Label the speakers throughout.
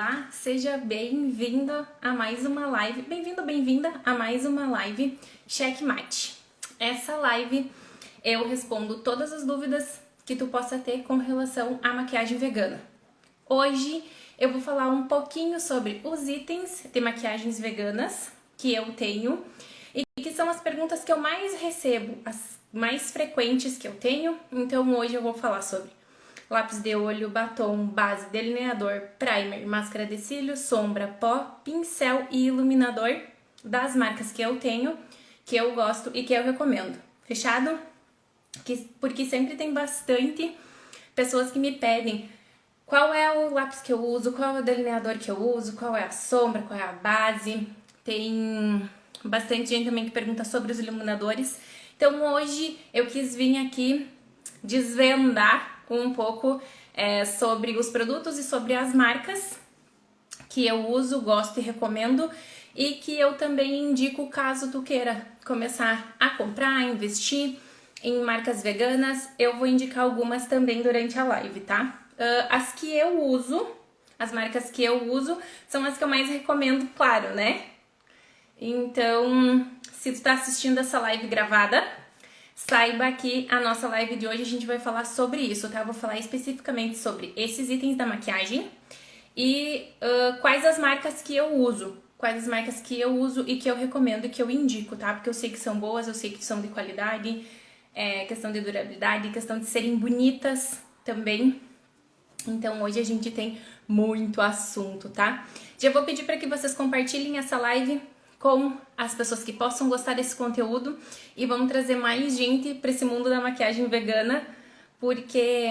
Speaker 1: Olá, seja bem-vindo a mais uma live, bem-vinda a mais uma live Checkmate. Essa live eu respondo todas as dúvidas que tu possa ter com relação à maquiagem vegana. Hoje eu vou falar um pouquinho sobre os itens de maquiagens veganas que eu tenho e que são as perguntas que eu mais recebo, as mais frequentes que eu tenho. Então hoje eu vou falar sobre lápis de olho, batom, base, delineador, primer, máscara de cílios, sombra, pó, pincel e iluminador das marcas que eu tenho, que eu gosto e que eu recomendo. Fechado? Porque sempre tem bastante pessoas que me pedem qual é o lápis que eu uso, qual é o delineador que eu uso, qual é a sombra, qual é a base. Tem bastante gente também que pergunta sobre os iluminadores. Então hoje eu quis vir aqui desvendar um pouco sobre os produtos e sobre as marcas que eu uso, gosto e recomendo, e que eu também indico caso tu queira começar a comprar, investir em marcas veganas. Eu vou indicar algumas também durante a live, tá? As que eu uso, as marcas que eu uso, são as que eu mais recomendo, claro, né? Então, se tu tá assistindo essa live gravada, saiba que a nossa live de hoje a gente vai falar sobre isso, tá? Eu vou falar especificamente sobre esses itens da maquiagem e quais as marcas que eu uso. Quais as marcas que eu uso e que eu recomendo e que eu indico, tá? Porque eu sei que são boas, eu sei que são de qualidade, questão de durabilidade, questão de serem bonitas também. Então hoje a gente tem muito assunto, tá? Já vou pedir para que vocês compartilhem essa live com as pessoas que possam gostar desse conteúdo e vamos trazer mais gente para esse mundo da maquiagem vegana, porque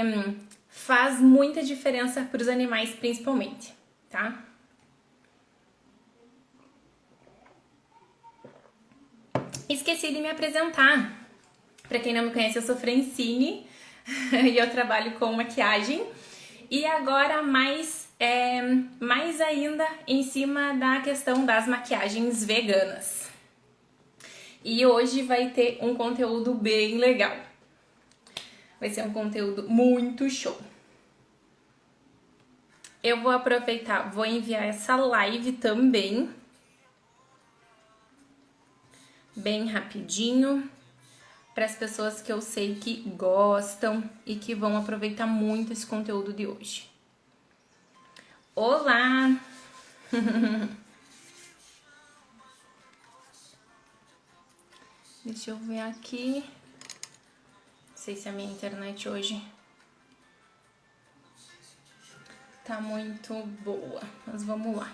Speaker 1: faz muita diferença para os animais principalmente, tá? Esqueci de me apresentar. Para quem não me conhece, eu sou Francine e eu trabalho com maquiagem. E agora mais ainda em cima da questão das maquiagens veganas. E hoje vai ter um conteúdo bem legal. Vai ser um conteúdo muito show. Eu vou aproveitar, vou enviar essa live também, bem rapidinho, para as pessoas que eu sei que gostam e que vão aproveitar muito esse conteúdo de hoje. Olá! Deixa eu ver aqui. Não sei se a minha internet hoje tá muito boa, mas vamos lá.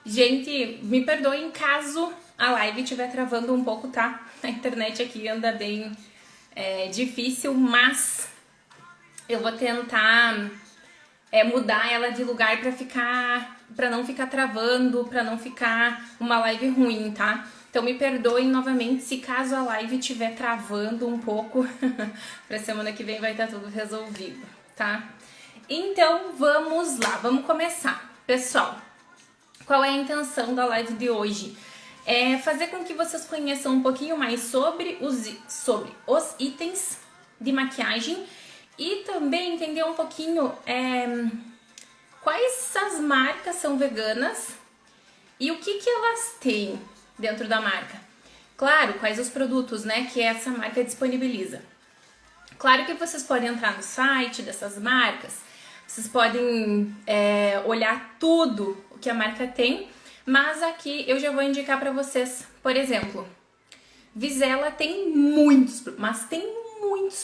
Speaker 1: Gente, me perdoem caso a live estiver travando um pouco, tá? A internet aqui anda bem difícil, mas eu vou tentar mudar ela de lugar para não ficar travando, para não ficar uma live ruim, tá? Então me perdoem novamente se caso a live estiver travando um pouco. Pra semana que vem vai estar tudo resolvido, tá? Então vamos lá, vamos começar. Pessoal, qual é a intenção da live de hoje? É fazer com que vocês conheçam um pouquinho mais sobre os itens de maquiagem e também entender um pouquinho quais as marcas são veganas e o que elas têm dentro da marca. Claro, quais os produtos, né, que essa marca disponibiliza. Claro que vocês podem entrar no site dessas marcas, vocês podem olhar tudo o que a marca tem, mas aqui eu já vou indicar para vocês, por exemplo, Vizela tem muitos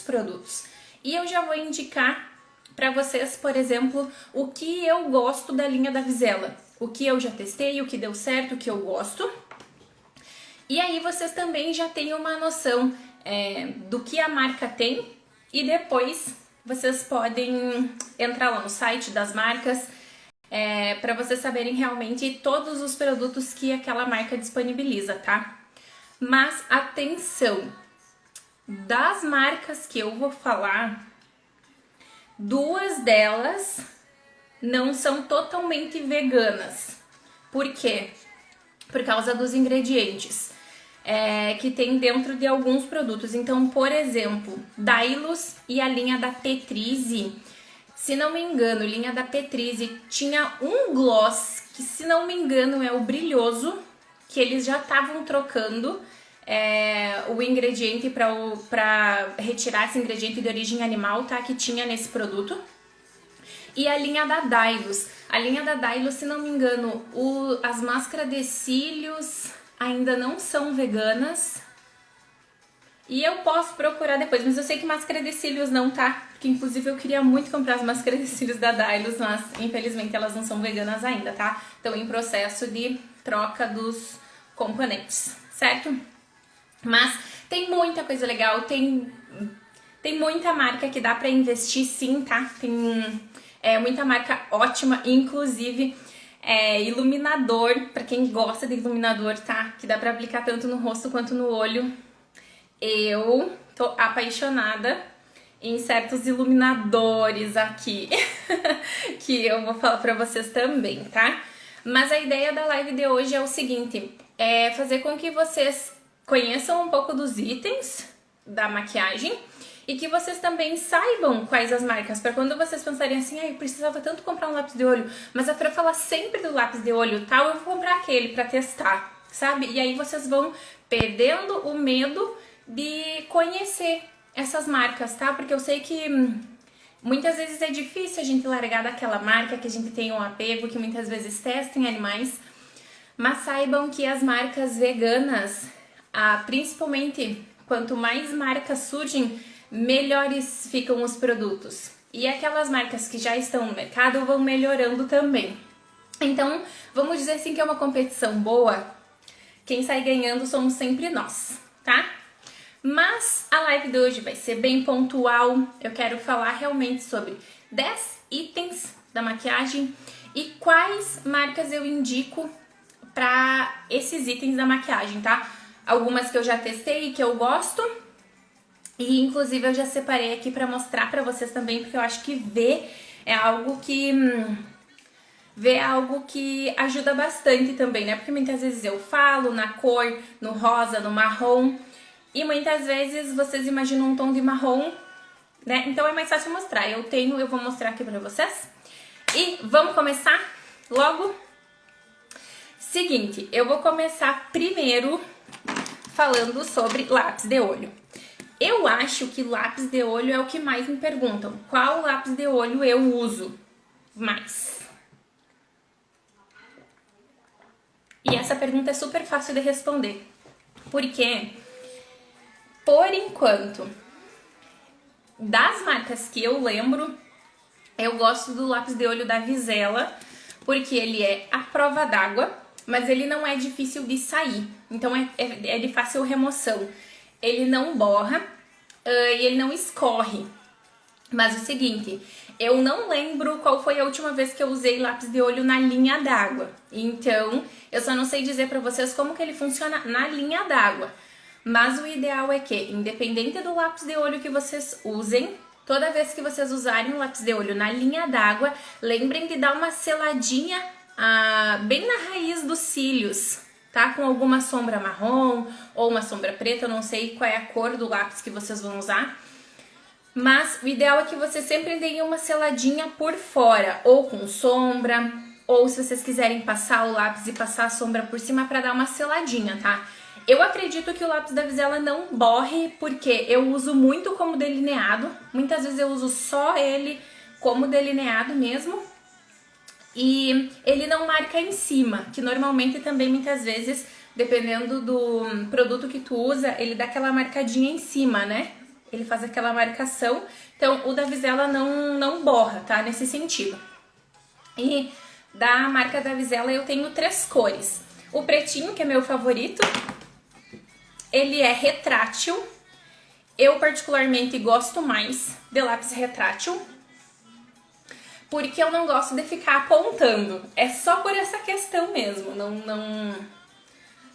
Speaker 1: produtos. E eu já vou indicar para vocês, por exemplo, o que eu gosto da linha da Vizela, o que eu já testei, o que deu certo, o que eu gosto. E aí vocês também já têm uma noção do que a marca tem e depois vocês podem entrar lá no site das marcas para vocês saberem realmente todos os produtos que aquela marca disponibiliza, tá? Mas atenção, das marcas que eu vou falar, duas delas não são totalmente veganas. Por quê? Por causa dos ingredientes que tem dentro de alguns produtos. Então, por exemplo, Dailus e a linha da Petrize Se não me engano, linha da Petrise, tinha um gloss que, se não me engano, é o brilhoso, que eles já estavam trocando o ingrediente para retirar esse ingrediente de origem animal, tá? Que tinha nesse produto. E a linha da Dylos. A linha da Dylos, se não me engano, as máscaras de cílios ainda não são veganas. E eu posso procurar depois, mas eu sei que máscara de cílios não tá. Porque inclusive eu queria muito comprar as máscaras de cílios da Dylos, mas infelizmente elas não são veganas ainda, tá? Estão em processo de troca dos componentes, certo? Mas tem muita coisa legal, tem muita marca que dá pra investir sim, tá? Tem muita marca ótima, inclusive iluminador, pra quem gosta de iluminador, tá? Que dá pra aplicar tanto no rosto quanto no olho. Eu tô apaixonada em certos iluminadores aqui, que eu vou falar pra vocês também, tá? Mas a ideia da live de hoje é o seguinte, é fazer com que vocês conheçam um pouco dos itens da maquiagem e que vocês também saibam quais as marcas, para quando vocês pensarem assim, eu precisava tanto comprar um lápis de olho, mas a Fran fala sempre do lápis de olho tal, eu vou comprar aquele pra testar, sabe? E aí vocês vão perdendo o medo de conhecer essas marcas, tá? Porque eu sei que muitas vezes é difícil a gente largar daquela marca que a gente tem um apego, que muitas vezes testa em animais, mas saibam que as marcas veganas, principalmente quanto mais marcas surgem, melhores ficam os produtos. E aquelas marcas que já estão no mercado vão melhorando também. Então, vamos dizer assim que é uma competição boa. Quem sai ganhando somos sempre nós, tá? Mas a live de hoje vai ser bem pontual. Eu quero falar realmente sobre 10 itens da maquiagem e quais marcas eu indico para esses itens da maquiagem, tá? Algumas que eu já testei e que eu gosto. E inclusive eu já separei aqui para mostrar para vocês também, porque eu acho que ver é algo que ajuda bastante também, né? Porque muitas vezes eu falo na cor, no rosa, no marrom, e muitas vezes vocês imaginam um tom de marrom, né? Então é mais fácil mostrar. Eu vou mostrar aqui pra vocês. E vamos começar logo? Seguinte, eu vou começar primeiro falando sobre lápis de olho. Eu acho que lápis de olho é o que mais me perguntam. Qual lápis de olho eu uso mais? E essa pergunta é super fácil de responder. Porque, por enquanto, das marcas que eu lembro, eu gosto do lápis de olho da Visela, porque ele é à prova d'água, mas ele não é difícil de sair. Então é de fácil remoção. Ele não borra e ele não escorre. Mas o seguinte, eu não lembro qual foi a última vez que eu usei lápis de olho na linha d'água. Então, eu só não sei dizer pra vocês como que ele funciona na linha d'água. Mas o ideal é que, independente do lápis de olho que vocês usem, toda vez que vocês usarem o lápis de olho na linha d'água, lembrem de dar uma seladinha bem na raiz dos cílios, tá? Com alguma sombra marrom ou uma sombra preta, eu não sei qual é a cor do lápis que vocês vão usar. Mas o ideal é que vocês sempre deem uma seladinha por fora, ou com sombra, ou se vocês quiserem passar o lápis e passar a sombra por cima para dar uma seladinha, tá? Eu acredito que o lápis da Visela não borre, porque eu uso muito como delineado. Muitas vezes eu uso só ele como delineado mesmo. E ele não marca em cima, que normalmente também muitas vezes, dependendo do produto que tu usa, ele dá aquela marcadinha em cima, né? Ele faz aquela marcação. Então, o da Visela não borra, tá? Nesse sentido. E da marca da Visela eu tenho 3 cores. O pretinho, que é meu favorito, ele é retrátil. Eu particularmente gosto mais de lápis retrátil, porque eu não gosto de ficar apontando. É só por essa questão mesmo.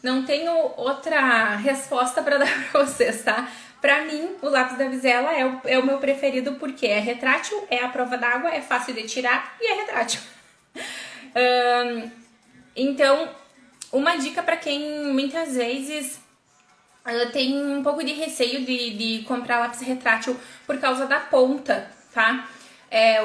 Speaker 1: Não tenho outra resposta para dar pra vocês, tá? Pra mim, o lápis da Visela é o meu preferido porque é retrátil, é à prova d'água, é fácil de tirar e é retrátil. Então, uma dica pra quem muitas vezes tem um pouco de receio de comprar lápis retrátil por causa da ponta, tá?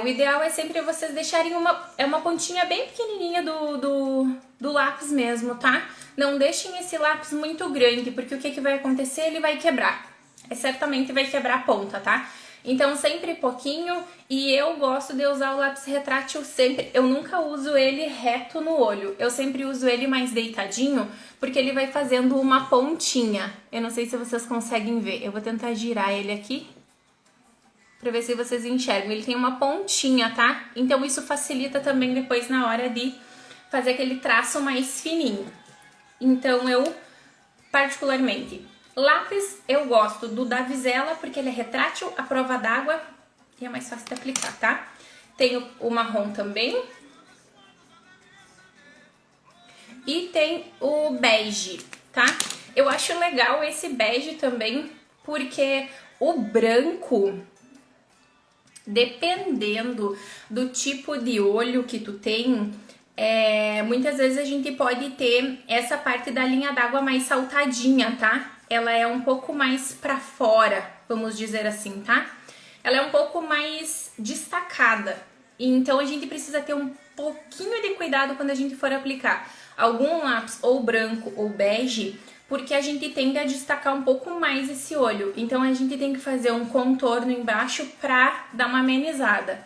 Speaker 1: O ideal é sempre vocês deixarem uma pontinha bem pequenininha do lápis mesmo, tá? Não deixem esse lápis muito grande, porque o que vai acontecer? Ele vai quebrar. Certamente vai quebrar a ponta, tá? Então sempre pouquinho, e eu gosto de usar o lápis retrátil sempre. Eu nunca uso ele reto no olho, eu sempre uso ele mais deitadinho, porque ele vai fazendo uma pontinha. Eu não sei se vocês conseguem ver, eu vou tentar girar ele aqui pra ver se vocês enxergam. Ele tem uma pontinha, tá? Então isso facilita também depois na hora de fazer aquele traço mais fininho. Então eu, particularmente, lápis eu gosto do da Vizela, porque ele é retrátil, à prova d'água e é mais fácil de aplicar, tá? Tenho o marrom também. E tem o bege, tá? Eu acho legal esse bege também, porque o branco, dependendo do tipo de olho que tu tem, muitas vezes a gente pode ter essa parte da linha d'água mais saltadinha, tá? Ela é um pouco mais pra fora, vamos dizer assim, tá? Ela é um pouco mais destacada. Então a gente precisa ter um pouquinho de cuidado quando a gente for aplicar algum lápis ou branco ou bege, porque a gente tende a destacar um pouco mais esse olho. Então a gente tem que fazer um contorno embaixo pra dar uma amenizada.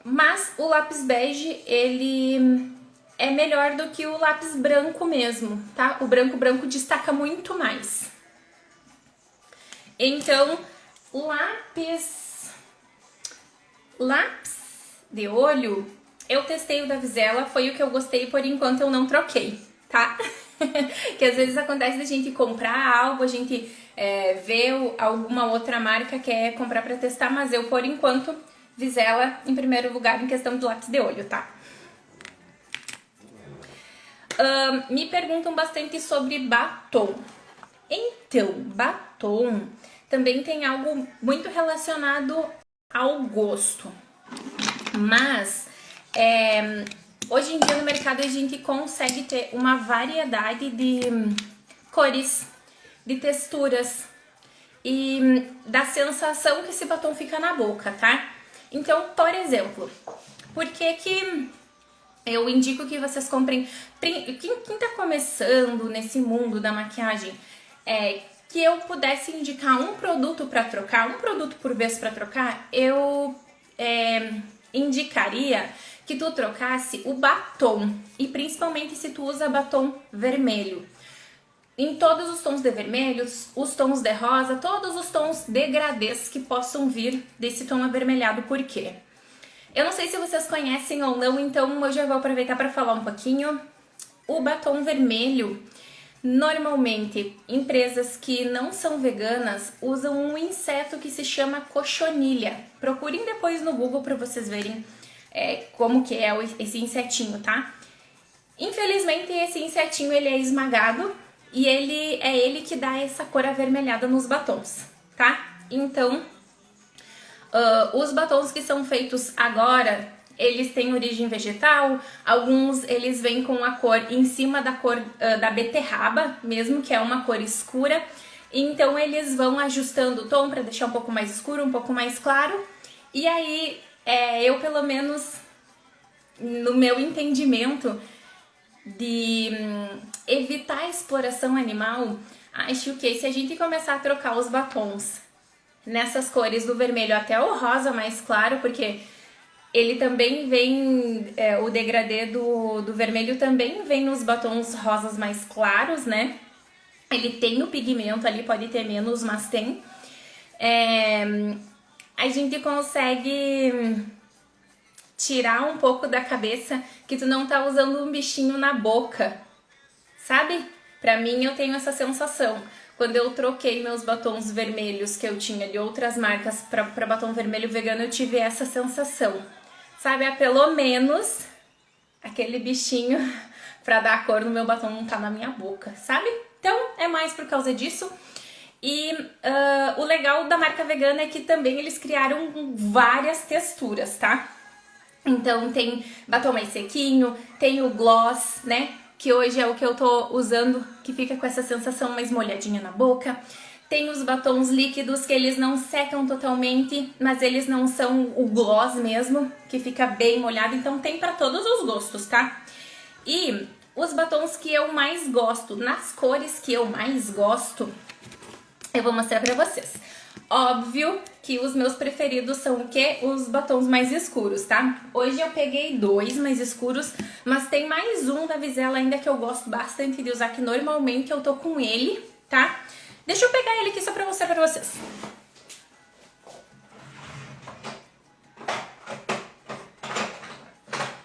Speaker 1: Mas o lápis bege, ele é melhor do que o lápis branco mesmo, tá? O branco destaca muito mais. Então, lápis de olho, eu testei o da Vizela, foi o que eu gostei, por enquanto eu não troquei, tá? Que às vezes acontece da gente comprar algo, a gente vê alguma outra marca quer comprar pra testar, mas eu, por enquanto, Vizela em primeiro lugar em questão de lápis de olho, tá? Me perguntam bastante sobre batom. Então, batom também tem algo muito relacionado ao gosto. Mas, hoje em dia no mercado a gente consegue ter uma variedade de cores, de texturas e da sensação que esse batom fica na boca, tá? Então, por exemplo, por que eu indico que vocês comprem, quem tá começando nesse mundo da maquiagem, que eu pudesse indicar um produto pra trocar, um produto por vez pra trocar, eu indicaria que tu trocasse o batom, e principalmente se tu usa batom vermelho. Em todos os tons de vermelho, os tons de rosa, todos os tons degradês que possam vir desse tom avermelhado. Por quê? Eu não sei se vocês conhecem ou não, então eu já vou aproveitar para falar um pouquinho. O batom vermelho, normalmente, empresas que não são veganas usam um inseto que se chama cochonilha. Procurem depois no Google para vocês verem como que é esse insetinho, tá? Infelizmente, esse insetinho ele é esmagado e ele que dá essa cor avermelhada nos batons, tá? Então, os batons que são feitos agora, eles têm origem vegetal, alguns eles vêm com a cor em cima da cor da beterraba, mesmo que é uma cor escura, então eles vão ajustando o tom para deixar um pouco mais escuro, um pouco mais claro, e aí eu pelo menos, no meu entendimento de evitar a exploração animal, acho que se a gente começar a trocar os batons nessas cores do vermelho até o rosa mais claro, porque ele também vem, o degradê do vermelho também vem nos batons rosas mais claros, né? Ele tem o pigmento ali, pode ter menos, mas tem. A gente consegue tirar um pouco da cabeça que tu não tá usando um bichinho na boca, sabe? Pra mim, eu tenho essa sensação. Quando eu troquei meus batons vermelhos que eu tinha de outras marcas pra batom vermelho vegano, eu tive essa sensação. Sabe? Pelo menos aquele bichinho pra dar a cor no meu batom não tá na minha boca, sabe? Então, é mais por causa disso. E o legal da marca vegana é que também eles criaram várias texturas, tá? Então tem batom mais sequinho, tem o gloss, né? Que hoje é o que eu tô usando, que fica com essa sensação mais molhadinha na boca. Tem os batons líquidos que eles não secam totalmente, mas eles não são o gloss mesmo, que fica bem molhado, então tem pra todos os gostos, tá? E os batons que eu mais gosto, nas cores que eu mais gosto, eu vou mostrar pra vocês. Óbvio que os meus preferidos são o quê? Os batons mais escuros, tá? Hoje eu peguei 2 mais escuros, mas tem mais um da Vizela ainda que eu gosto bastante de usar, que normalmente eu tô com ele, tá? Deixa eu pegar ele aqui só pra mostrar pra vocês.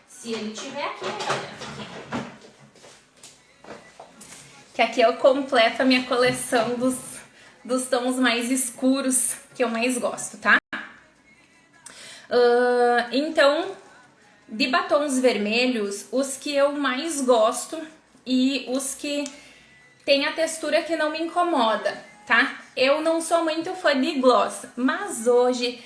Speaker 1: Se ele tiver aqui, né, galera? Que aqui eu completo a minha coleção dos tons mais escuros que eu mais gosto, tá? Então, de batons vermelhos, os que eu mais gosto e os que tem a textura que não me incomoda, tá? Eu não sou muito fã de gloss, mas hoje,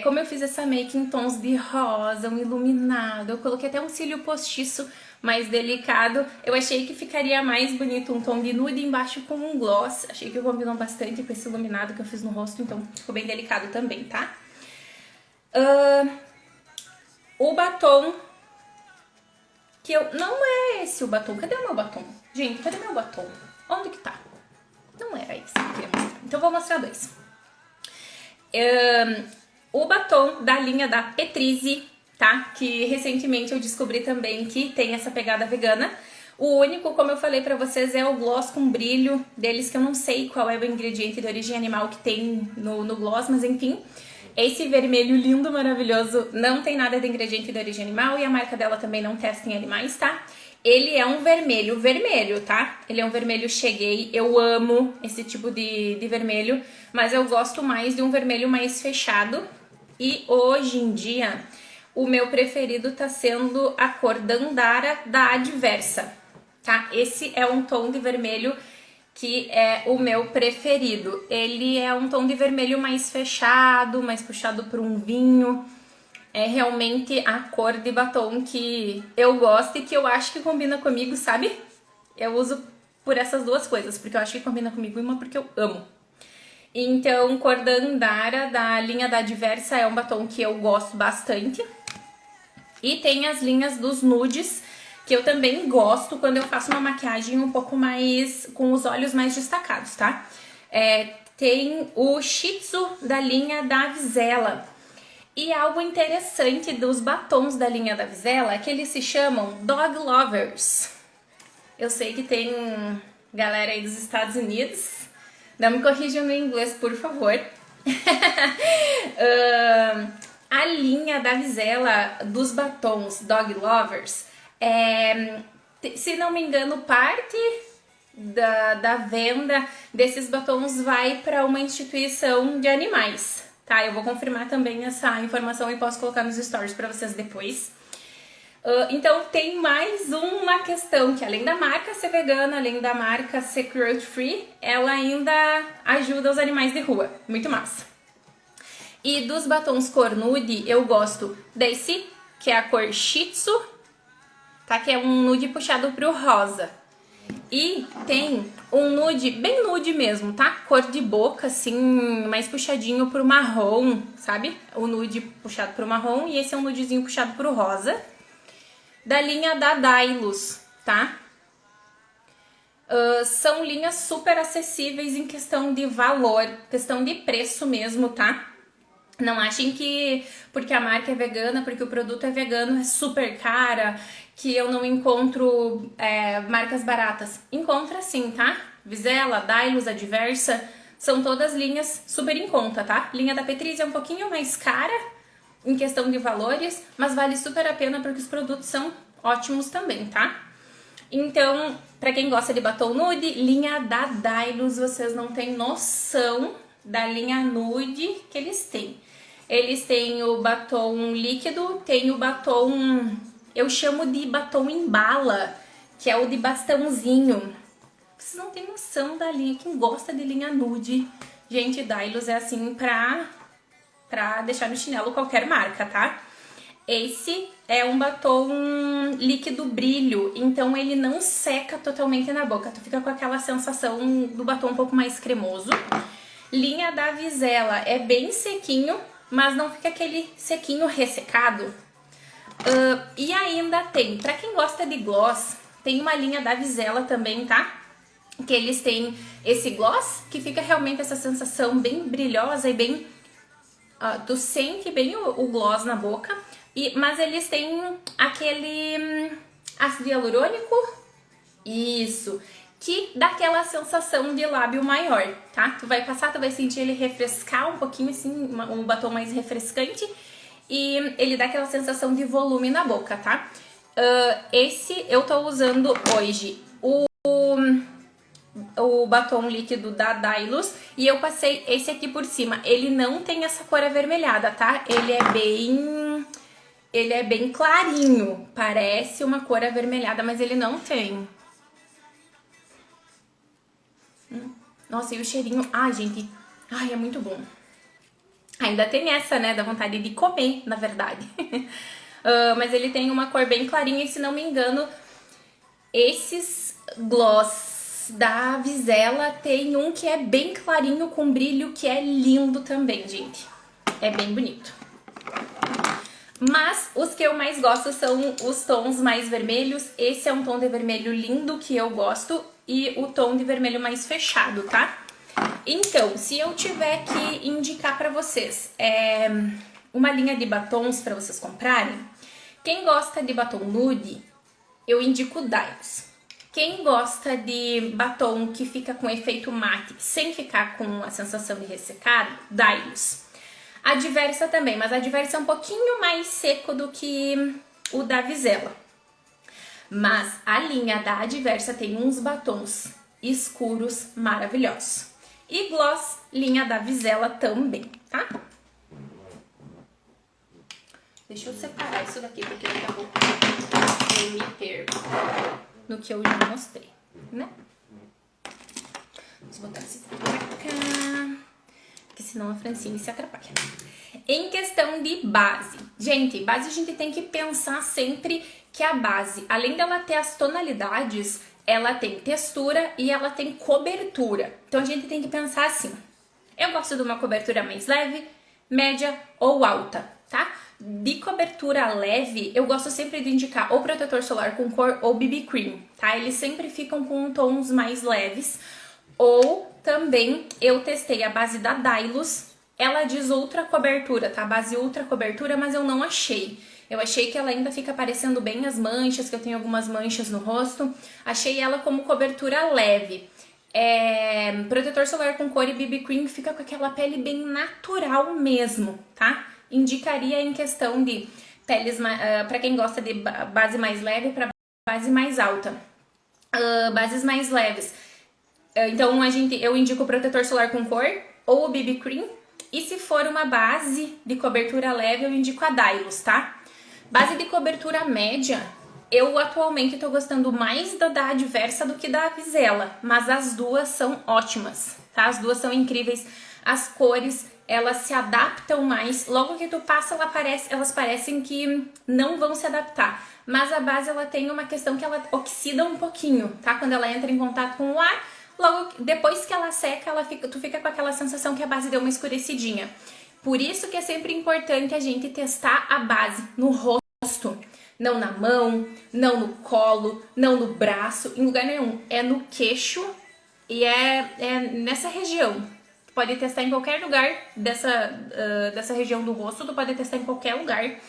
Speaker 1: como eu fiz essa make em tons de rosa, um iluminado, eu coloquei até um cílio postiço mais delicado, eu achei que ficaria mais bonito um tom de nude embaixo com um gloss, achei que combinou bastante com esse iluminado que eu fiz no rosto, então ficou bem delicado também, tá? O batom que eu... Não é esse o batom, cadê o meu batom? Gente, cadê meu batom? Onde que tá? Não era esse que eu queria mostrar, então eu vou mostrar 2. O batom da linha da Petrizi, tá? Que recentemente eu descobri também que tem essa pegada vegana. O único, como eu falei pra vocês, é o gloss com brilho deles, que eu não sei qual é o ingrediente de origem animal que tem no gloss, mas enfim. Esse vermelho lindo, maravilhoso, não tem nada de ingrediente de origem animal e a marca dela também não testa em animais, tá? Ele é um vermelho vermelho, tá? Ele é um vermelho cheguei, eu amo esse tipo de vermelho, mas eu gosto mais de um vermelho mais fechado. E hoje em dia, o meu preferido tá sendo a cor Dandara da Adversa, tá? Esse é um tom de vermelho que é o meu preferido. Ele é um tom de vermelho mais fechado, mais puxado por um vinho. É realmente a cor de batom que eu gosto e que eu acho que combina comigo, sabe? Eu uso por essas duas coisas, porque eu acho que combina comigo e uma porque eu amo. Então, cor Dandara da linha da Adversa é um batom que eu gosto bastante. E tem as linhas dos nudes, que eu também gosto quando eu faço uma maquiagem um pouco mais... com os olhos mais destacados, tá? Tem o Shih Tzu da linha da Vizela. E algo interessante dos batons da linha da Vizela é que eles se chamam Dog Lovers. Eu sei que tem galera aí dos Estados Unidos. Não me corrijam no inglês, por favor. A linha da Vizela dos batons Dog Lovers, se não me engano, parte da venda desses batons vai para uma instituição de animais, tá? Eu vou confirmar também essa informação e posso colocar nos stories para vocês depois. Então tem mais uma questão, que além da marca ser vegana, além da marca ser cruelty free, ela ainda ajuda os animais de rua. Muito massa. E dos batons cor nude, eu gosto desse, que é a cor Shih Tzu, tá? Que é um nude puxado pro rosa. E tem um nude, bem nude mesmo, tá? Cor de boca, assim, mais puxadinho pro marrom, sabe? O nude puxado pro marrom e esse é um nudezinho puxado pro rosa. Da linha da Dailus, tá? São linhas super acessíveis em questão de valor, questão de preço mesmo, tá? Não achem que porque a marca é vegana, porque o produto é vegano, é super cara, que eu não encontro marcas baratas. Encontra sim, tá? Vizela, Dailus, Adversa, são todas linhas super em conta, tá? Linha da Petrizi é um pouquinho mais cara em questão de valores, mas vale super a pena porque os produtos são ótimos também, tá? Então, pra quem gosta de batom nude, linha da Dailus, vocês não têm noção da linha nude que eles têm. Eles têm o batom líquido, tem o batom, eu chamo de batom em bala, que é o de bastãozinho. Vocês não têm noção da linha, quem gosta de linha nude, gente, Dailus é assim pra deixar no chinelo qualquer marca, tá? Esse é um batom líquido brilho, então ele não seca totalmente na boca, tu fica com aquela sensação do batom um pouco mais cremoso. Linha da Visela é bem sequinho, mas não fica aquele sequinho ressecado. E ainda tem, pra quem gosta de gloss, tem uma linha da Visela também, tá? Que eles têm esse gloss, que fica realmente essa sensação bem brilhosa e bem... tu sente bem o gloss na boca. Mas eles têm aquele ácido hialurônico, isso, que dá aquela sensação de lábio maior, tá? Tu vai passar, tu vai sentir ele refrescar um pouquinho, assim, um batom mais refrescante. E ele dá aquela sensação de volume na boca, tá? Esse eu tô usando hoje o batom líquido da Dylos e eu passei esse aqui por cima. Ele não tem essa cor avermelhada, tá? Ele é bem clarinho, parece uma cor avermelhada, mas ele não tem. Nossa, e o cheirinho... Ai, gente, ai, é muito bom. Ainda tem essa, né, da vontade de comer, na verdade. Mas ele tem uma cor bem clarinha e, se não me engano, esses gloss da Visela tem um que é bem clarinho com brilho, que é lindo também, gente. É bem bonito. Mas os que eu mais gosto são os tons mais vermelhos. Esse é um tom de vermelho lindo que eu gosto e o tom de vermelho mais fechado, tá? Então, se eu tiver que indicar pra vocês uma linha de batons pra vocês comprarem, quem gosta de batom nude, eu indico o Dylos. Quem gosta de batom que fica com efeito mate, sem ficar com a sensação de ressecado, Dylos. A Diversa também, mas a Diversa é um pouquinho mais seco do que o da Visela. Mas a linha da Diversa tem uns batons escuros maravilhosos. E gloss, linha da Visela também, tá? Deixa eu separar isso daqui, porque daqui a pouco eu me perco no que eu já mostrei, né? Vamos botar esse aqui pra cá, porque senão a Francine se atrapalha. Em questão de base, gente, base a gente tem que pensar sempre que a base, além dela ter as tonalidades, ela tem textura e ela tem cobertura. Então a gente tem que pensar assim, eu gosto de uma cobertura mais leve, média ou alta, tá? De cobertura leve, eu gosto sempre de indicar ou protetor solar com cor ou BB Cream, tá? Eles sempre ficam com tons mais leves. Ou também eu testei a base da Dylos, ela diz ultra cobertura, tá? Base ultra cobertura, mas eu não achei. Eu achei que ela ainda fica aparecendo bem as manchas, que eu tenho algumas manchas no rosto. Achei ela como cobertura leve. Protetor solar com cor e BB Cream fica com aquela pele bem natural mesmo, tá? Indicaria em questão de peles, pra quem gosta de base mais leve pra base mais alta. Bases mais leves. Então eu indico o protetor solar com cor ou o BB Cream. E se for uma base de cobertura leve, eu indico a Dylos, tá? Base de cobertura média, eu atualmente tô gostando mais da Adversa do que da Visela, mas as duas são ótimas, tá? As duas são incríveis, as cores, elas se adaptam mais, logo que tu passa, elas parecem que não vão se adaptar, mas a base ela tem uma questão que ela oxida um pouquinho, tá? Quando ela entra em contato com o ar, logo depois que ela seca, tu fica com aquela sensação que a base deu uma escurecidinha. Por isso que é sempre importante a gente testar a base no rosto, não na mão, não no colo, não no braço, em lugar nenhum. É no queixo e é nessa região. Tu pode testar em qualquer lugar dessa região do rosto, tu pode testar em qualquer lugar.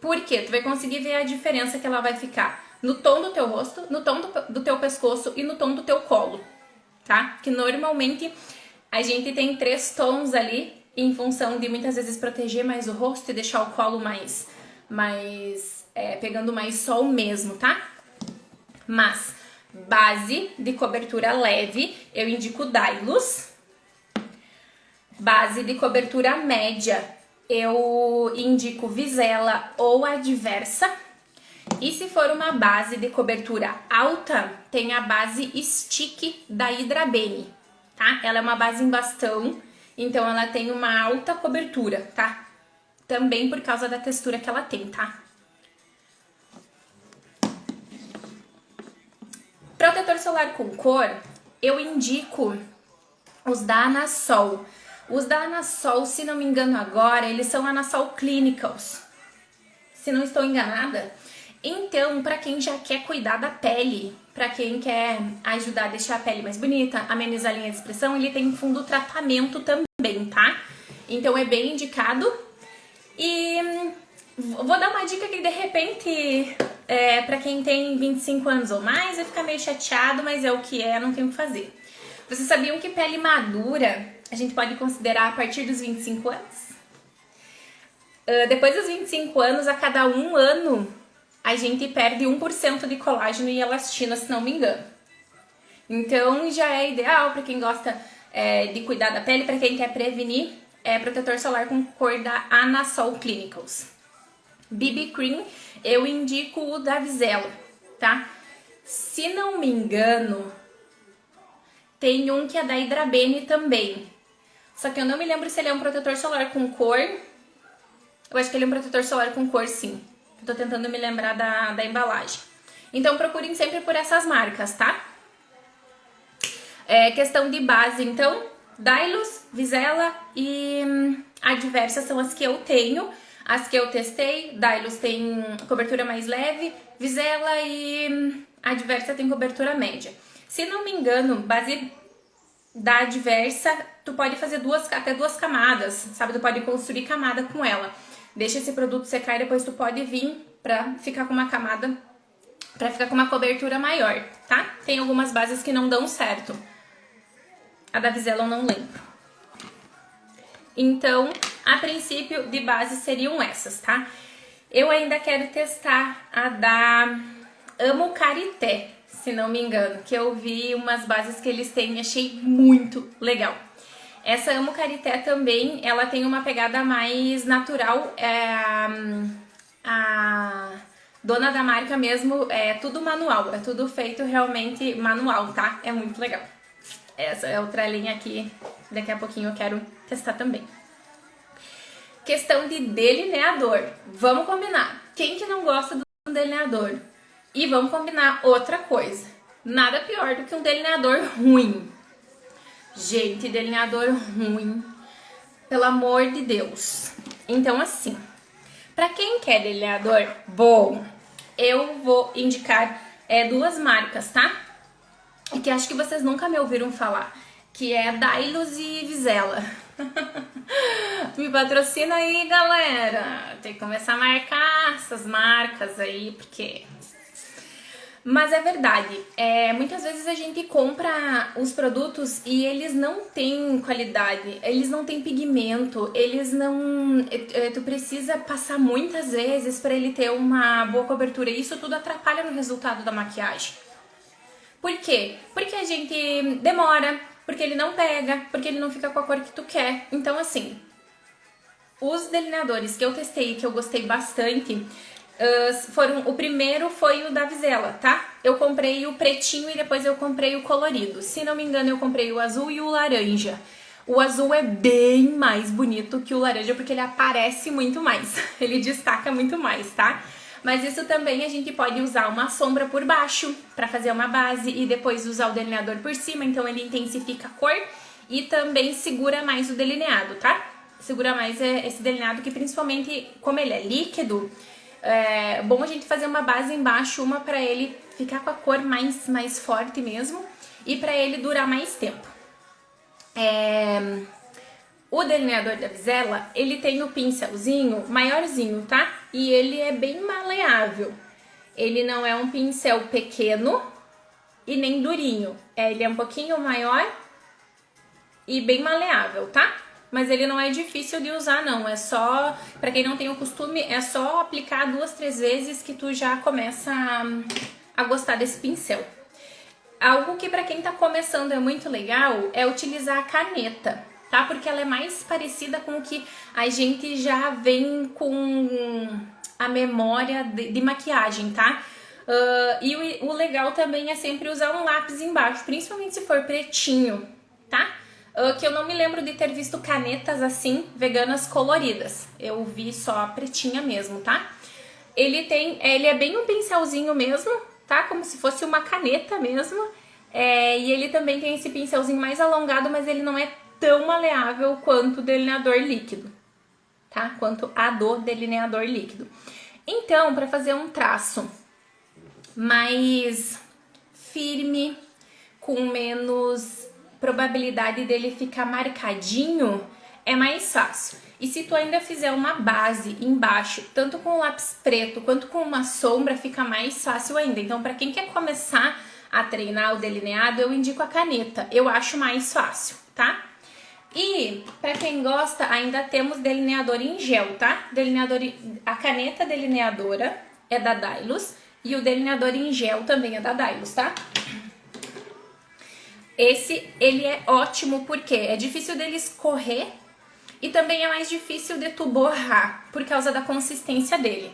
Speaker 1: Por quê? Tu vai conseguir ver a diferença que ela vai ficar no tom do teu rosto, no tom do teu pescoço e no tom do teu colo, tá? Que normalmente a gente tem 3 tons ali, em função de muitas vezes proteger mais o rosto e deixar o colo pegando mais sol mesmo, tá? Mas base de cobertura leve, eu indico Dylos. Base de cobertura média, eu indico Visela ou Adversa. E se for uma base de cobertura alta, tem a base Stick da Hydrabene, tá? Ela é uma base em bastão, então ela tem uma alta cobertura, tá? Também por causa da textura que ela tem, tá? Protetor solar com cor, eu indico os da Anasol. Os da Anasol, se não me engano agora, eles são Anasol Clinicals, se não estou enganada. Então, para quem já quer cuidar da pele, para quem quer ajudar a deixar a pele mais bonita, amenizar a linha de expressão, ele tem fundo tratamento também, tá? Então é bem indicado. E vou dar uma dica que de repente, para quem tem 25 anos ou mais, vai ficar meio chateado, mas é o que é, não tem o que fazer. Vocês sabiam que pele madura a gente pode considerar a partir dos 25 anos? Depois dos 25 anos, a cada um ano, a gente perde 1% de colágeno e elastina, se não me engano. Então já é ideal para quem gosta de cuidar da pele, para quem quer prevenir, protetor solar com cor da Anasol Clinicals. BB Cream, eu indico o da Visela, tá? Se não me engano, tem um que é da Hidrabene também. Só que eu não me lembro se ele é um protetor solar com cor. Eu acho que ele é um protetor solar com cor, sim. Tô tentando me lembrar da embalagem. Então procurem sempre por essas marcas, tá? Questão de base, então, Dailus, Visela e Adversa são as que eu tenho. As que eu testei, Dailus tem cobertura mais leve, Visela e Adversa tem cobertura média. Se não me engano, base da Adversa, tu pode fazer até duas camadas, sabe? Tu pode construir camada com ela. Deixa esse produto secar e depois tu pode vir pra ficar com uma camada, pra ficar com uma cobertura maior, tá? Tem algumas bases que não dão certo. A da Visela eu não lembro. Então, a princípio, de base seriam essas, tá? Eu ainda quero testar a da Amo Karité, se não me engano, que eu vi umas bases que eles têm e achei muito legal. Essa Amo Karité também, ela tem uma pegada mais natural, a dona da marca mesmo, é tudo manual, é tudo feito realmente manual, tá? É muito legal. Essa é outra linha aqui, daqui a pouquinho eu quero testar também. Questão de delineador, vamos combinar. Quem que não gosta do delineador? E vamos combinar outra coisa, nada pior do que um delineador ruim. Gente, delineador ruim, pelo amor de Deus. Então assim, pra quem quer delineador bom, eu vou indicar duas marcas, tá? E que acho que vocês nunca me ouviram falar, que é Dailus e Visela. Me patrocina aí, galera. Tem que começar a marcar essas marcas aí, porque... Mas é verdade, muitas vezes a gente compra os produtos e eles não têm qualidade, eles não têm pigmento, eles não... Tu precisa passar muitas vezes para ele ter uma boa cobertura e isso tudo atrapalha no resultado da maquiagem. Por quê? Porque a gente demora, porque ele não pega, porque ele não fica com a cor que tu quer. Então assim, os delineadores que eu testei e que eu gostei bastante... o primeiro foi o da Visela, tá? Eu comprei o pretinho e depois eu comprei o colorido. Se não me engano, eu comprei o azul e o laranja. O azul é bem mais bonito que o laranja porque ele aparece muito mais. Ele destaca muito mais, tá? Mas isso também a gente pode usar uma sombra por baixo pra fazer uma base e depois usar o delineador por cima. Então ele intensifica a cor e também segura mais o delineado, tá? Segura mais esse delineado que principalmente, como ele é líquido... É bom a gente fazer uma base embaixo, uma pra ele ficar com a cor mais forte mesmo e pra ele durar mais tempo. O delineador da Visela, ele tem o pincelzinho maiorzinho, tá? E ele é bem maleável. Ele não é um pincel pequeno e nem durinho. Ele é um pouquinho maior e bem maleável, tá? Mas ele não é difícil de usar, não. É só, pra quem não tem o costume, é só aplicar 2, 3 vezes que tu já começa a gostar desse pincel. Algo que pra quem tá começando é muito legal é utilizar a caneta, tá? Porque ela é mais parecida com o que a gente já vem com a memória de maquiagem, tá? E o legal também é sempre usar um lápis embaixo, principalmente se for pretinho, tá? Que eu não me lembro de ter visto canetas assim, veganas coloridas. Eu vi só a pretinha mesmo, tá? Ele é bem um pincelzinho mesmo, tá? Como se fosse uma caneta mesmo. E ele também tem esse pincelzinho mais alongado, mas ele não é tão maleável quanto o delineador líquido, tá? Quanto a do delineador líquido. Então, para fazer um traço mais firme, com menos probabilidade dele ficar marcadinho, é mais fácil. E se tu ainda fizer uma base embaixo, tanto com lápis preto quanto com uma sombra, fica mais fácil ainda. Então, para quem quer começar a treinar o delineado, eu indico a caneta. Eu acho mais fácil, tá? E para quem gosta, ainda temos delineador em gel, tá? A caneta delineadora é da Dailus e o delineador em gel também é da Dailus, tá? Ele é ótimo porque é difícil dele escorrer e também é mais difícil de tu borrar por causa da consistência dele.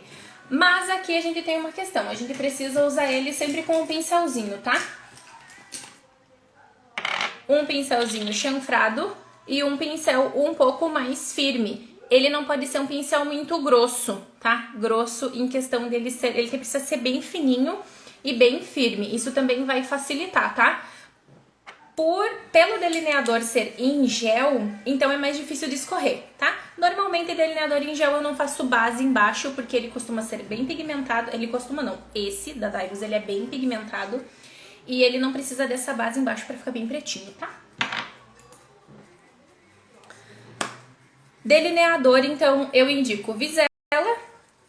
Speaker 1: Mas aqui a gente tem uma questão, a gente precisa usar ele sempre com um pincelzinho, tá? Um pincelzinho chanfrado e um pincel um pouco mais firme. Ele não pode ser um pincel muito grosso, tá? Grosso em questão dele ser, ele precisa ser bem fininho e bem firme. Isso também vai facilitar, tá? Pelo delineador ser em gel, então é mais difícil de escorrer, tá? Normalmente delineador em gel eu não faço base embaixo, porque ele costuma ser bem pigmentado. Ele costuma não, esse da Dailus ele é bem pigmentado e ele não precisa dessa base embaixo pra ficar bem pretinho, tá? Delineador, então, eu indico Vizela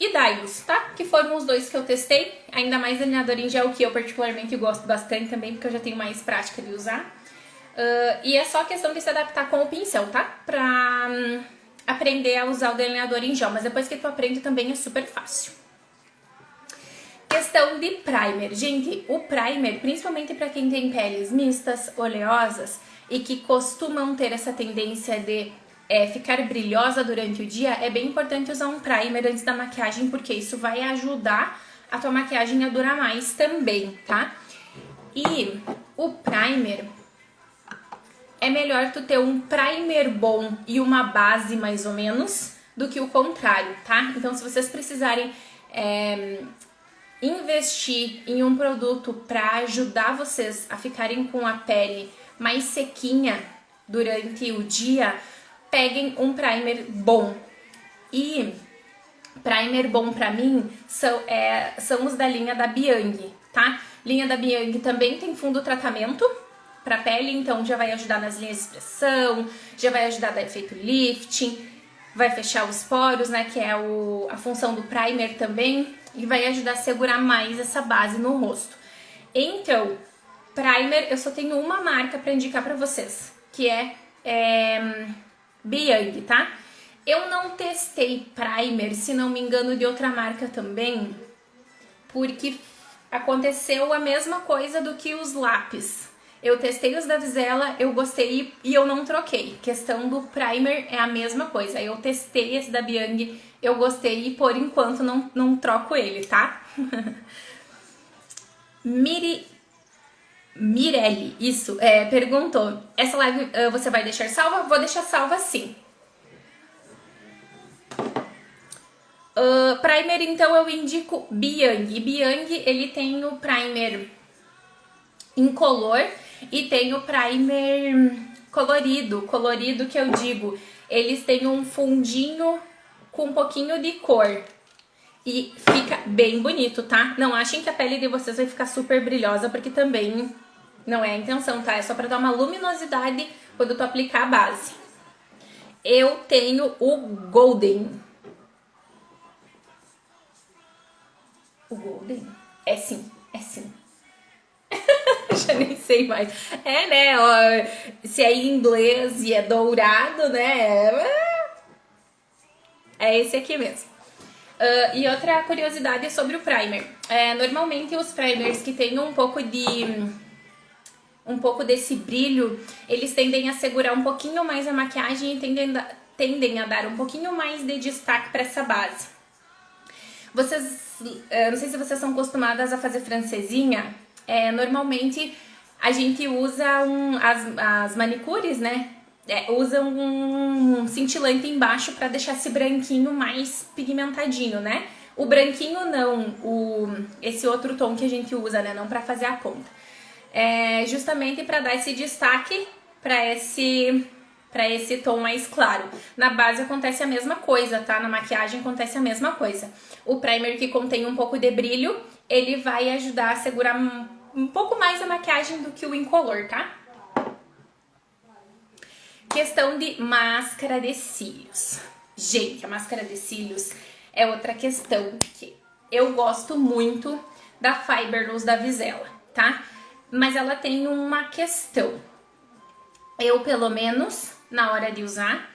Speaker 1: e Dailus, tá? Que foram os dois que eu testei. Ainda mais delineador em gel, que eu particularmente gosto bastante também, porque eu já tenho mais prática de usar. E é só questão de se adaptar com o pincel, tá? Pra aprender a usar o delineador em gel. Mas depois que tu aprende também é super fácil. Questão de primer. Gente, o primer, principalmente para quem tem peles mistas, oleosas e que costumam ter essa tendência de ficar brilhosa durante o dia, é bem importante usar um primer antes da maquiagem, porque isso vai ajudar a tua maquiagem a durar mais também, tá? E o primer, é melhor tu ter um primer bom e uma base mais ou menos do que o contrário, tá? Então, se vocês precisarem investir em um produto para ajudar vocês a ficarem com a pele mais sequinha durante o dia, peguem um primer bom. E primer bom pra mim são os da linha da Biang, tá? Linha da Biang também tem fundo tratamento pra pele, então já vai ajudar nas linhas de expressão, já vai ajudar a dar efeito lifting, vai fechar os poros, né, que é a função do primer também, e vai ajudar a segurar mais essa base no rosto. Então, primer, eu só tenho uma marca pra indicar pra vocês, que é Biang, tá? Eu não testei primer, se não me engano, de outra marca também, porque aconteceu a mesma coisa do que os lápis. Eu testei os da Vizela, eu gostei e eu não troquei. Questão do primer é a mesma coisa. Eu testei esse da Biang, eu gostei e por enquanto não troco ele, tá? Mirelle, isso, perguntou, essa live você vai deixar salva? Vou deixar salva sim. Primer, então, eu indico Biang. Biang, ele tem o primer incolor e tem o primer colorido. Colorido que eu digo, eles têm um fundinho com um pouquinho de cor. E fica bem bonito, tá? Não achem que a pele de vocês vai ficar super brilhosa, porque também não é a intenção, tá? É só pra dar uma luminosidade quando tu aplicar a base. Eu tenho o Golden. O Golden? É sim. Já nem sei mais. Né? Ó, se é em inglês e é dourado, né? É esse aqui mesmo. E outra curiosidade sobre o primer. Normalmente os primers que têm um pouco desse brilho, eles tendem a segurar um pouquinho mais a maquiagem e tendem a dar um pouquinho mais de destaque para essa base. Vocês, não sei se vocês são acostumadas a fazer francesinha, normalmente a gente usa as manicures, né? Usam um cintilante embaixo para deixar esse branquinho mais pigmentadinho, né? O branquinho não, esse outro tom que a gente usa, né? Não para fazer a ponta. Justamente para dar esse destaque para esse para esse tom mais claro. Na base acontece a mesma coisa, tá? Na maquiagem acontece a mesma coisa. O primer que contém um pouco de brilho, ele vai ajudar a segurar um pouco mais a maquiagem do que o incolor, tá? Questão de máscara de cílios. Gente, a máscara de cílios é outra questão que eu gosto muito da Fiberlux da Vizela, tá? Mas ela tem uma questão. Eu, pelo menos, na hora de usar,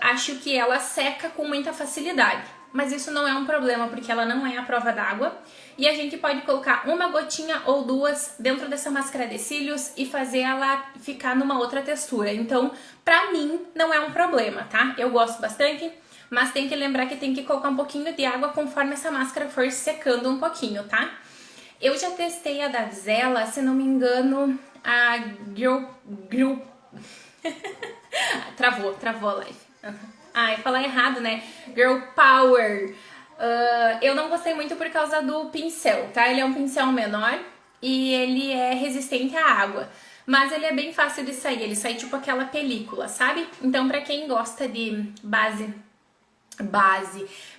Speaker 1: acho que ela seca com muita facilidade. Mas isso não é um problema, porque ela não é à prova d'água. E a gente pode colocar uma gotinha ou duas dentro dessa máscara de cílios e fazer ela ficar numa outra textura. Então, pra mim, não é um problema, tá? Eu gosto bastante, mas tem que lembrar que tem que colocar um pouquinho de água conforme essa máscara for secando um pouquinho, tá? Eu já testei a da Vizela, se não me engano, a Girl... Travou a live. Ia falar errado, né? Girl Power. Eu não gostei muito por causa do pincel, tá? Ele é um pincel menor e ele é resistente à água. Mas ele é bem fácil de sair, ele sai tipo aquela película, sabe? Então pra quem gosta de base,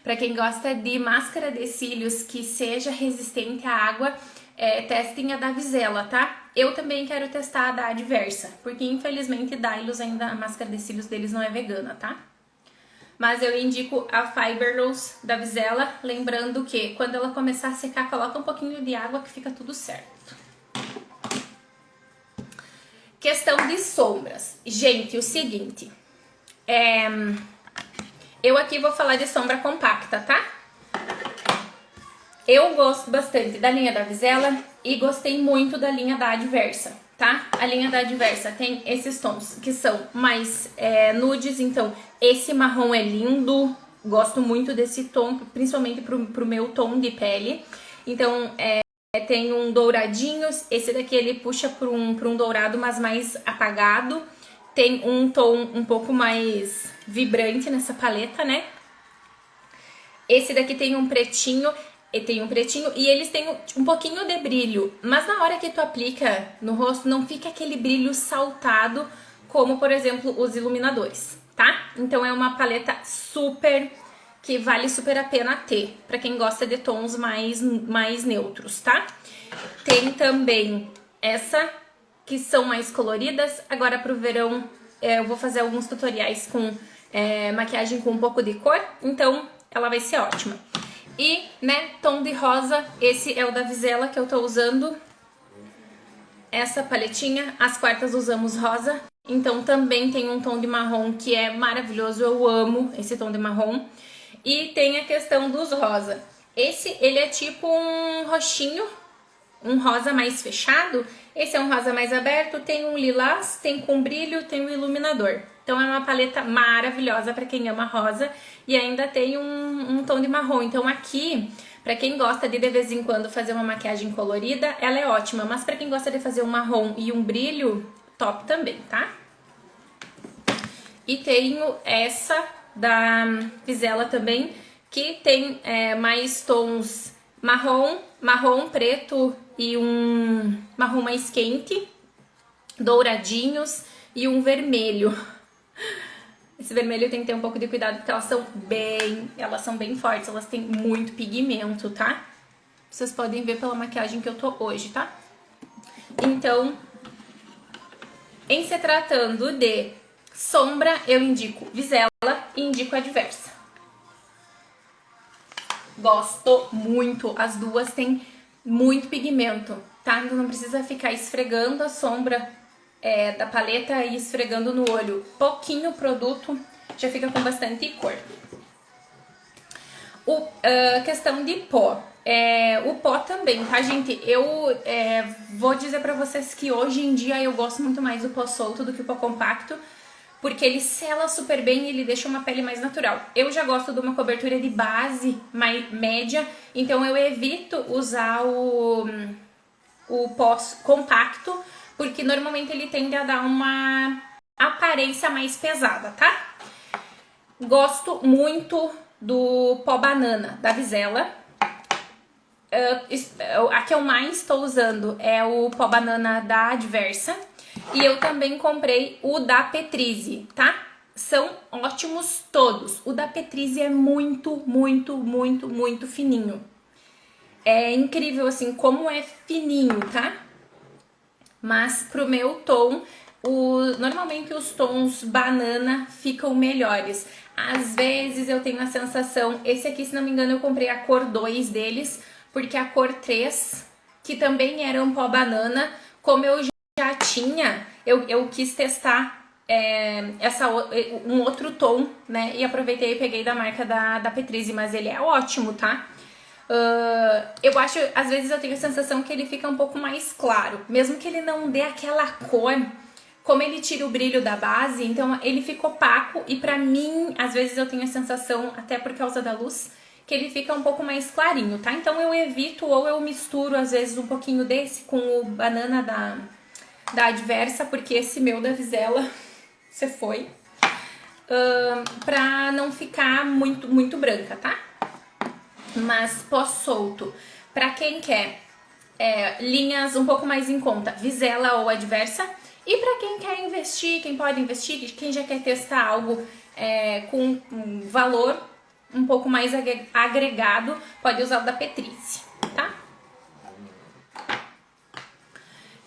Speaker 1: pra quem gosta de máscara de cílios que seja resistente à água, testem a da Vizela, tá? Eu também quero testar a da Adversa, porque infelizmente Dylos ainda, a máscara de cílios deles não é vegana, tá? Mas eu indico a Fiberlux da Vizela, lembrando que quando ela começar a secar, coloca um pouquinho de água que fica tudo certo. Questão de sombras. Gente, o seguinte, eu aqui vou falar de sombra compacta, tá? Eu gosto bastante da linha da Vizela e gostei muito da linha da Adversa, tá? A linha da Adversa tem esses tons que são mais nudes, então esse marrom é lindo, gosto muito desse tom, principalmente pro meu tom de pele. Então tem um douradinho, esse daqui ele puxa pra um dourado, mas mais apagado. Tem um tom um pouco mais vibrante nessa paleta, né? Esse daqui tem um pretinho... e eles têm um pouquinho de brilho, mas na hora que tu aplica no rosto não fica aquele brilho saltado como, por exemplo, os iluminadores, tá? Então é uma paleta que vale super a pena ter, pra quem gosta de tons mais neutros, tá? Tem também essa, que são mais coloridas. Agora pro verão eu vou fazer alguns tutoriais com maquiagem com um pouco de cor, então ela vai ser ótima. E, né, tom de rosa, esse é o da Vizela que eu tô usando. Essa paletinha, as quartas usamos rosa. Então também tem um tom de marrom que é maravilhoso, eu amo esse tom de marrom. E tem a questão dos rosa. Esse, ele é tipo um roxinho, um rosa mais fechado. Esse é um rosa mais aberto, tem um lilás, tem com brilho, tem um iluminador. Então é uma paleta maravilhosa para quem ama rosa e ainda tem um tom de marrom. Então aqui, para quem gosta de vez em quando fazer uma maquiagem colorida, ela é ótima. Mas para quem gosta de fazer um marrom e um brilho, top também, tá? E tenho essa da Vizela também, que tem mais tons marrom, preto e um marrom mais quente, douradinhos e um vermelho. Esse vermelho tem que ter um pouco de cuidado porque elas são bem fortes, elas têm muito pigmento, tá? Vocês podem ver pela maquiagem que eu tô hoje, tá? Então, em se tratando de sombra, eu indico Vizela e indico Adversa. Gosto muito, as duas têm muito pigmento, tá? Então não precisa ficar esfregando a sombra da paleta e esfregando no olho. Pouquinho produto, já fica com bastante cor. Questão de pó. O pó também, tá, gente? Eu vou dizer pra vocês que hoje em dia eu gosto muito mais do pó solto do que o pó compacto, porque ele sela super bem e ele deixa uma pele mais natural. Eu já gosto de uma cobertura de base mais média, então eu evito usar o pó compacto, porque normalmente ele tende a dar uma aparência mais pesada, tá? Gosto muito do pó banana da Vizela. A que eu mais estou usando é o pó banana da Adversa. E eu também comprei o da Petrize, tá? São ótimos todos. O da Petrize é muito, muito, muito, muito fininho. É incrível, assim, como é fininho, tá? Mas pro meu tom, normalmente os tons banana ficam melhores. Às vezes eu tenho a sensação... Esse aqui, se não me engano, eu comprei a cor 2 deles, porque a cor 3, que também era um pó banana, como eu já tinha, eu quis testar um outro tom, né? E aproveitei e peguei da marca da Petrize, mas ele é ótimo, tá? Eu acho, às vezes eu tenho a sensação que ele fica um pouco mais claro, mesmo que ele não dê aquela cor, como ele tira o brilho da base, então ele fica opaco e pra mim, às vezes eu tenho a sensação, até por causa da luz, que ele fica um pouco mais clarinho, tá? Então eu evito ou eu misturo às vezes um pouquinho desse com o banana da Adversa, porque esse meu da Vizela, você foi, pra não ficar muito, muito branca, tá? Mas pó solto, pra quem quer linhas um pouco mais em conta, Vizela ou Adversa. E pra quem quer investir, quem pode investir, quem já quer testar algo com um valor um pouco mais agregado, pode usar o da Petrize, tá?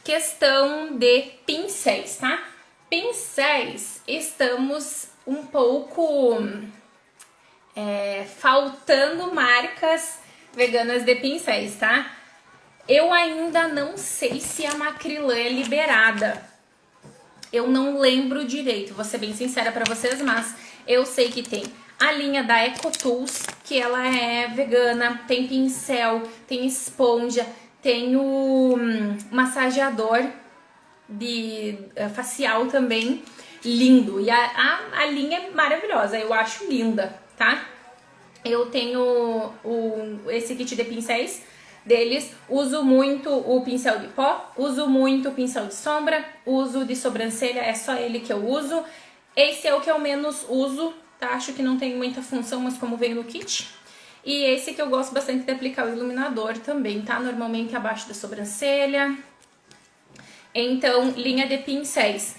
Speaker 1: Questão de pincéis, tá? Pincéis, estamos um pouco faltando marcas veganas de pincéis, tá? Eu ainda não sei se a Macrylan é liberada. Eu não lembro direito, vou ser bem sincera pra vocês, mas eu sei que tem a linha da EcoTools, que ela é vegana, tem pincel, tem esponja, tem o massageador facial também, lindo. E a linha é maravilhosa, eu acho linda, tá? Eu tenho esse kit de pincéis deles, uso muito o pincel de pó, uso muito o pincel de sombra, uso de sobrancelha, é só ele que eu uso. Esse é o que eu menos uso, tá? Acho que não tem muita função, mas como veio no kit. E esse que eu gosto bastante de aplicar o iluminador também, tá? Normalmente abaixo da sobrancelha. Então, linha de pincéis.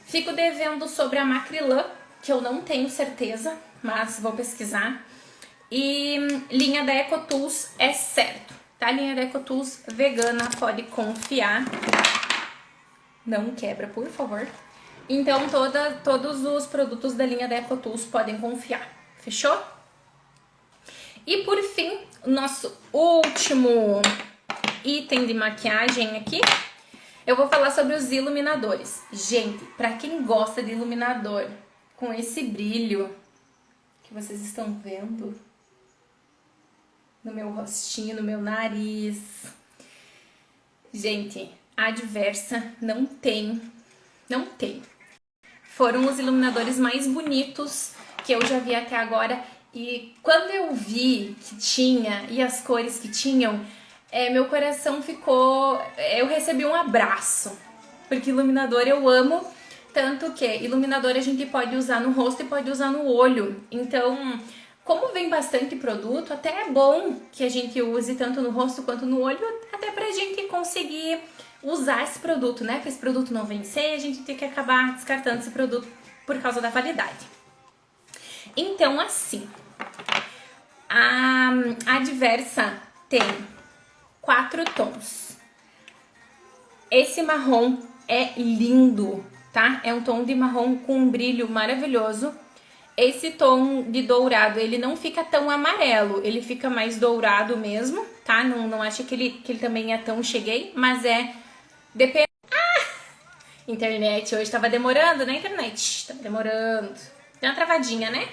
Speaker 1: Fico devendo sobre a Macrylan, que eu não tenho certeza, mas vou pesquisar. E linha da EcoTools é certo, tá? Linha da EcoTools vegana, pode confiar. Não quebra, por favor. Então, todos os produtos da linha da EcoTools podem confiar. Fechou? E por fim, o nosso último item de maquiagem aqui, eu vou falar sobre os iluminadores. Gente, pra quem gosta de iluminador com esse brilho que vocês estão vendo no meu rostinho, no meu nariz. Gente, a Adversa não tem. Foram os iluminadores mais bonitos que eu já vi até agora. E quando eu vi que tinha e as cores que tinham, meu coração ficou... Eu recebi um abraço. Porque iluminador eu amo, tanto que iluminador a gente pode usar no rosto e pode usar no olho. Então, como vem bastante produto, até é bom que a gente use tanto no rosto quanto no olho, até pra gente conseguir usar esse produto, né? Pra esse produto não vencer, a gente tem que acabar descartando esse produto por causa da validade. Então, assim, a Adversa tem 4 tons. Esse marrom é lindo, tá? É um tom de marrom com um brilho maravilhoso. Esse tom de dourado, ele não fica tão amarelo, ele fica mais dourado mesmo, tá? Não acho que ele também é tão cheguei, mas depende... Internet, hoje tava demorando, né, internet? Tava demorando. Deu uma travadinha, né?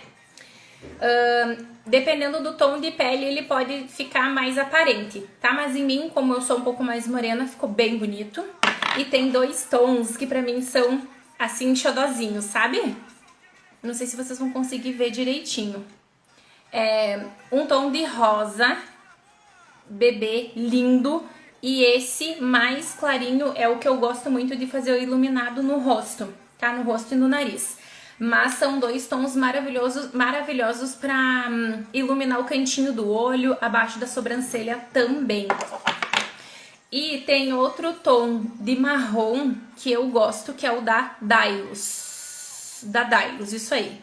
Speaker 1: Dependendo do tom de pele, ele pode ficar mais aparente, tá? Mas em mim, como eu sou um pouco mais morena, ficou bem bonito. E tem 2 tons que pra mim são, assim, xodozinhos, sabe? Não sei se vocês vão conseguir ver direitinho. Um tom de rosa, bebê, lindo. E esse mais clarinho é o que eu gosto muito de fazer o iluminado no rosto, tá? No rosto e no nariz. Mas são 2 tons maravilhosos pra iluminar o cantinho do olho, abaixo da sobrancelha também. E tem outro tom de marrom que eu gosto, que é o da Dylos. Da Dylos, isso aí.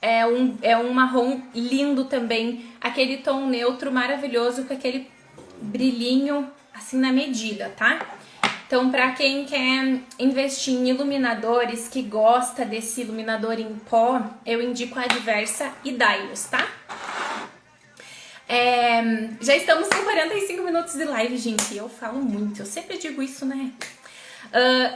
Speaker 1: É um marrom lindo também, aquele tom neutro maravilhoso com aquele brilhinho assim na medida, tá? Então, pra quem quer investir em iluminadores, que gosta desse iluminador em pó, eu indico a Adversa e Dylos, tá? Já estamos com 45 minutos de live, gente. Eu falo muito, eu sempre digo isso, né?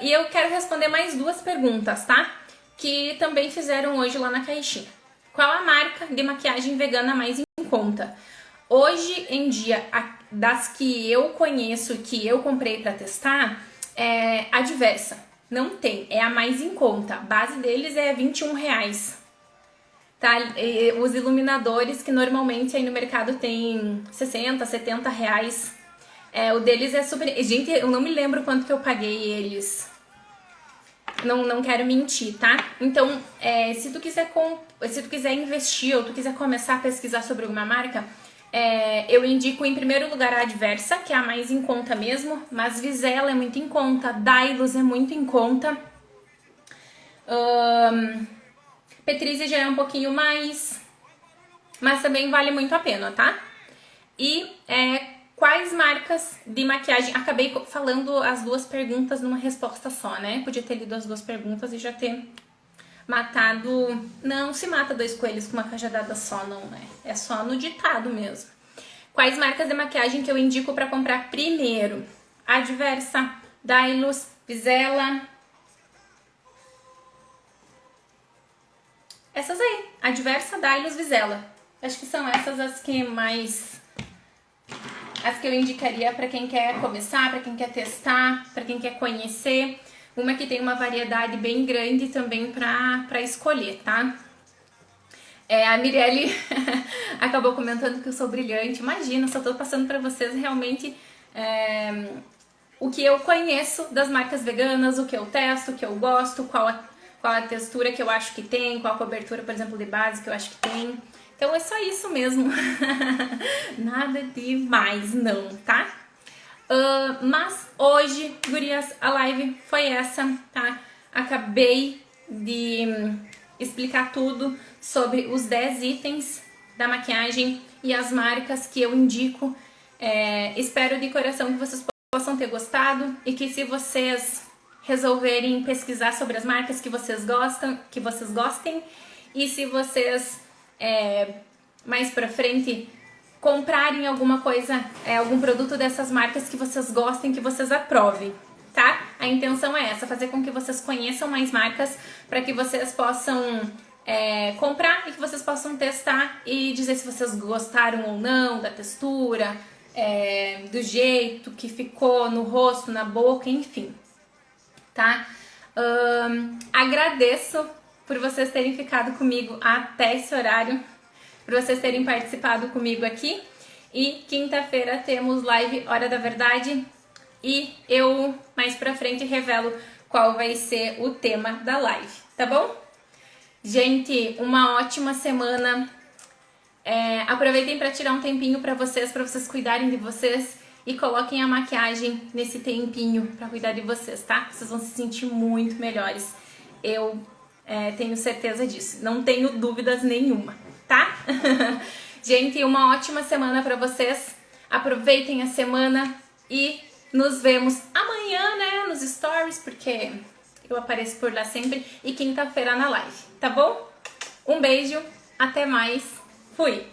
Speaker 1: E eu quero responder mais duas perguntas, tá? Que também fizeram hoje lá na caixinha. Qual a marca de maquiagem vegana mais em conta? Hoje em dia, das que eu conheço, que eu comprei pra testar, é a Adversa. Não tem, é a mais em conta. A base deles é R$21. Tá? E os iluminadores que normalmente aí no mercado tem 60, 70 reais. O deles é super... Gente, eu não me lembro quanto que eu paguei eles. Não quero mentir, tá? Então, se tu quiser investir ou tu quiser começar a pesquisar sobre alguma marca, eu indico em primeiro lugar a Adversa, que é a mais em conta mesmo, mas Visela é muito em conta, Dylos é muito em conta, Petrise já é um pouquinho mais, mas também vale muito a pena, tá? E quais marcas de maquiagem... Acabei falando as duas perguntas numa resposta só, né? Podia ter lido as duas perguntas e já ter matado... Não se mata dois coelhos com uma cajadada só, não é? É só no ditado mesmo. Quais marcas de maquiagem que eu indico pra comprar primeiro? Adversa, Dylos, Visela... Essas aí, Adversa, Dylos, Visela. Acho que são essas as que mais... As que eu indicaria para quem quer começar, para quem quer testar, para quem quer conhecer. Uma que tem uma variedade bem grande também para escolher, tá? A Mirelle acabou comentando que eu sou brilhante. Imagina, só tô passando para vocês realmente o que eu conheço das marcas veganas, o que eu testo, o que eu gosto, qual a textura que eu acho que tem, qual a cobertura, por exemplo, de base que eu acho que tem. Então é só isso mesmo, nada demais não, tá? Mas hoje, gurias, a live foi essa, tá? Acabei de explicar tudo sobre os 10 itens da maquiagem e as marcas que eu indico. Espero de coração que vocês possam ter gostado e que se vocês resolverem pesquisar sobre as marcas que vocês gostem e se vocês... mais pra frente comprarem alguma coisa, algum produto dessas marcas que vocês gostem, que vocês aprovem, tá? A intenção é essa, fazer com que vocês conheçam mais marcas para que vocês possam comprar e que vocês possam testar e dizer se vocês gostaram ou não da textura, do jeito que ficou no rosto, na boca, enfim, tá? Agradeço por vocês terem ficado comigo até esse horário, por vocês terem participado comigo aqui. E quinta-feira temos live Hora da Verdade e eu mais pra frente revelo qual vai ser o tema da live, tá bom? Gente, uma ótima semana. Aproveitem para tirar um tempinho pra vocês cuidarem de vocês e coloquem a maquiagem nesse tempinho pra cuidar de vocês, tá? Vocês vão se sentir muito melhores. Eu tenho certeza disso, não tenho dúvidas nenhuma, tá? Gente, uma ótima semana pra vocês. Aproveitem a semana e nos vemos amanhã, né, nos stories, porque eu apareço por lá sempre, e quinta-feira na live, tá bom? Um beijo, até mais, fui!